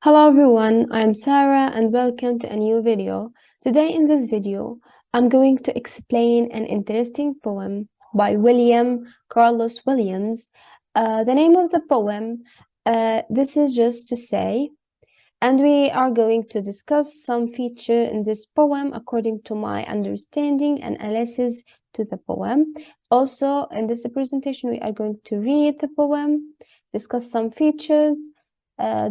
Hello everyone, I'm Sara and welcome to a new video. Today in this video, I'm going to explain an interesting poem by WilliamCarlossWilliamss. The name of the poem, this is just to say, and we are going to discuss some feature in this poem according to my understanding and analysis to the poem. Also, in this presentation, we are going to read the poem, discuss some features,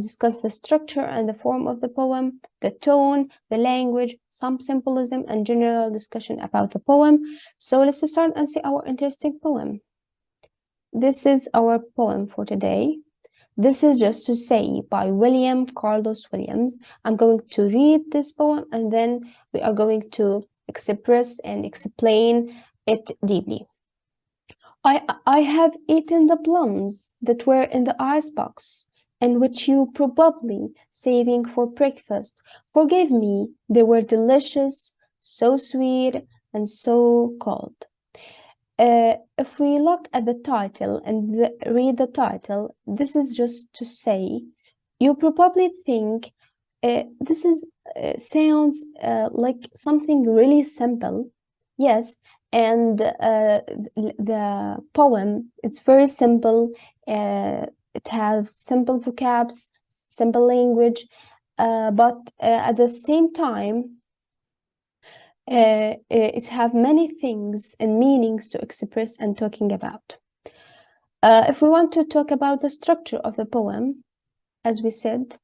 discuss the structure and the form of the poem, the tone, the language, some symbolism, and general discussion about the poem. So let's start and see our interesting poem. This is our poem for today. This is just to say by WilliamCarlossWilliamss. I'm going to read this poem and then we are going to express and explain it deeply. I have eaten the plums that were in the icebox and which you probably saving for breakfast. Forgive me, they were delicious, so sweet and so cold. If we look at the title and read the title, this is just to say, you probably think this is sounds like something really simple. Yes, and the poem, it's very simple. It has simple vocabs, simple language, but at the same time, it have many things and meanings to express and talking about. If we want to talk about the structure of the poem, as we said,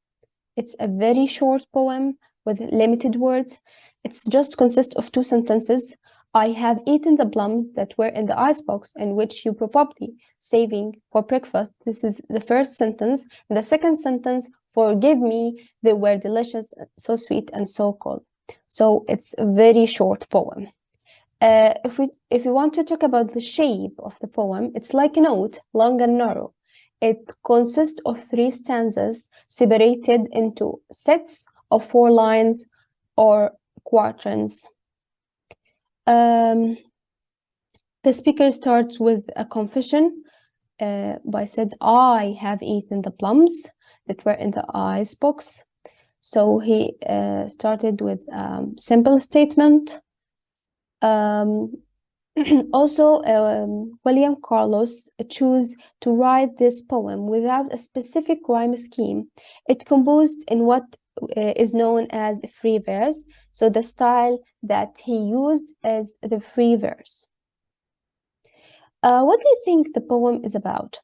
it's a very short poem with limited words. It's just consists of two sentences. I have eaten the plums that were in the icebox and which you probably saving for breakfast. This is the first sentence. And the second sentence, forgive me, they were delicious, so sweet and so cold. So it's a very short poem. If we want to talk about the shape of the poem, it's like a note, long and narrow. It consists of 3 stanzas separated into sets of 4 lines or quatrains. The speaker starts with a confession by said, I have eaten the plums that were in the icebox. So he started with simple statement. Also, WilliamCarloss chose to write this poem without a specific rhyme scheme. It composed in what is known as free verse. So the style that he used is the free verse. What do you think the poem is about?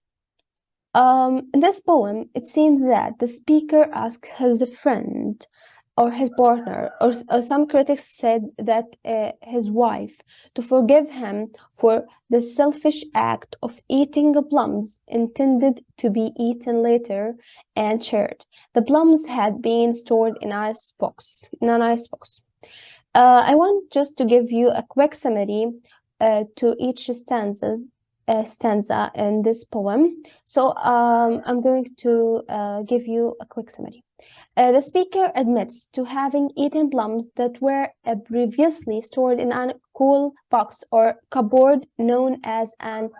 In this poem, it seems that the speaker asks his friend or his partner, or some critics said that his wife, to forgive him for the selfish act of eating plums intended to be eaten later and shared. The plums had been stored in an icebox. I want just to give you a quick summary to each stanza in this poem. So I'm going to give you a quick summary. The speaker admits to having eaten plums that were previously stored in a cool box or cupboard known as an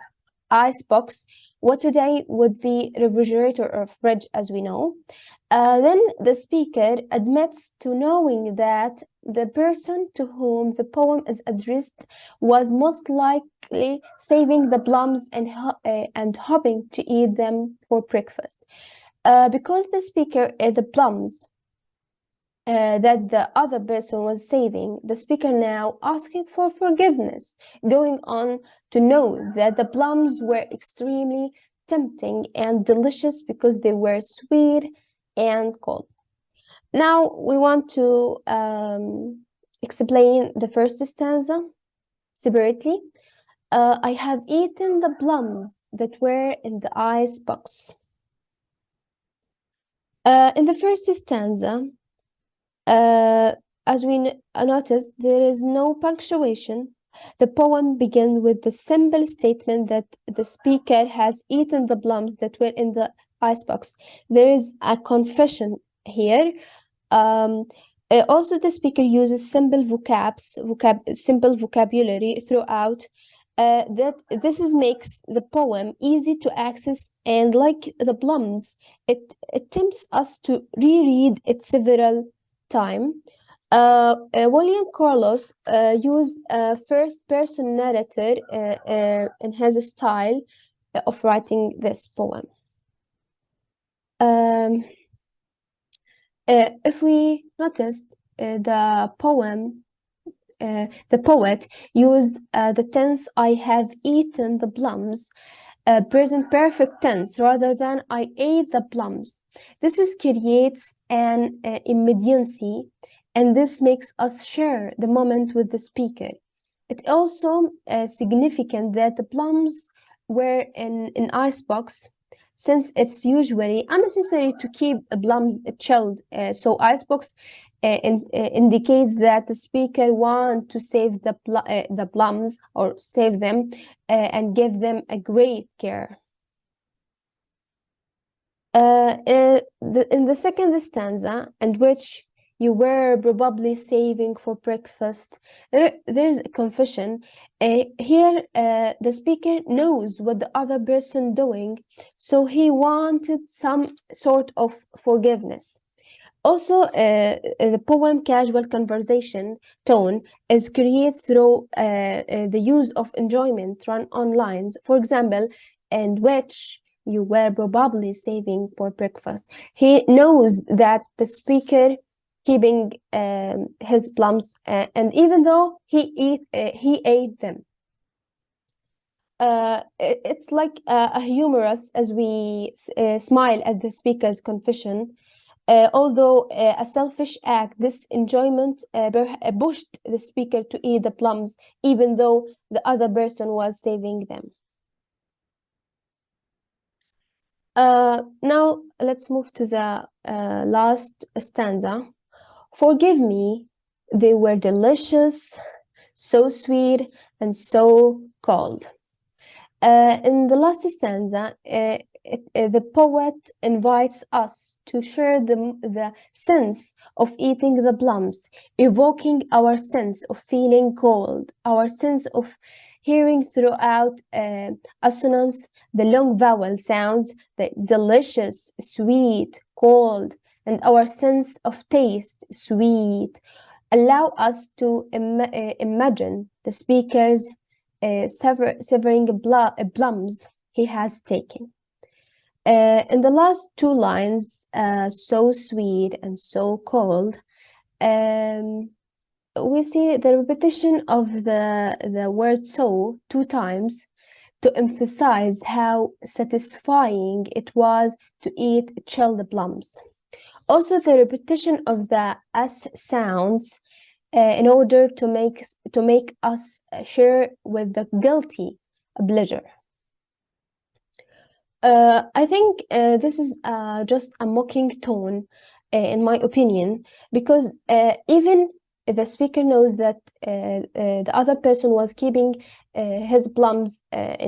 icebox, what today would be refrigerator or fridge as we know. Then the speaker admits to knowing that the person to whom the poem is addressed was most likely saving the plums and hoping to eat them for breakfast. Because the speaker ate the plums that the other person was saving, the speaker now asking for forgiveness, going on to know that the plums were extremely tempting and delicious because they were sweet and cold. Now we want to explain the first stanza separately. I have eaten the plums that were in the icebox. In the first stanza, as we noticed, there is no punctuation. The poem begins with the simple statement that the speaker has eaten the plums that were in the icebox. There is a confession here. Also, the speaker uses simple vocabulary throughout. that this makes the poem easy to access, and like the plums, it tempts us to reread it several times. William Carlos used a first-person narrator in his style of writing this poem. If we noticed, the poet used the tense "I have eaten the plums," present perfect tense, rather than "I ate the plums." This creates an immediacy, and this makes us share the moment with the speaker. It's also significant that the plums were in icebox, since it's usually unnecessary to keep plums chilled. So icebox indicates that the speaker wants to save the plums, or save them and give them a great care. In the second stanza, and which you were probably saving for breakfast, there is a confession. Here, the speaker knows what the other person doing, so he wanted some sort of forgiveness. Also, the poem casual conversation tone is created through the use of enjoyment run on lines. For example, "and which you were probably saving for breakfast." He knows that the speaker keeping his plums, and even though he ate them. It's like a humorous as we smile at the speaker's confession. Although a selfish act, this enjoyment pushed the speaker to eat the plums, even though the other person was saving them. Now let's move to the last stanza. "Forgive me, they were delicious, so sweet, and so cold." In the last stanza, the poet invites us to share the sense of eating the plums, evoking our sense of feeling cold, our sense of hearing throughout assonance the long vowel sounds, the delicious, sweet, cold, and our sense of taste, sweet. Allow us to imagine the speaker's severing plums he has taken. In the last two lines, "so sweet and so cold," we see the repetition of the word "so" 2 times to emphasize how satisfying it was to eat chilled plums. Also, the repetition of the S sounds in order to make us share with the guilty pleasure. I think this is just a mocking tone, in my opinion, because even the speaker knows that the other person was keeping his plums in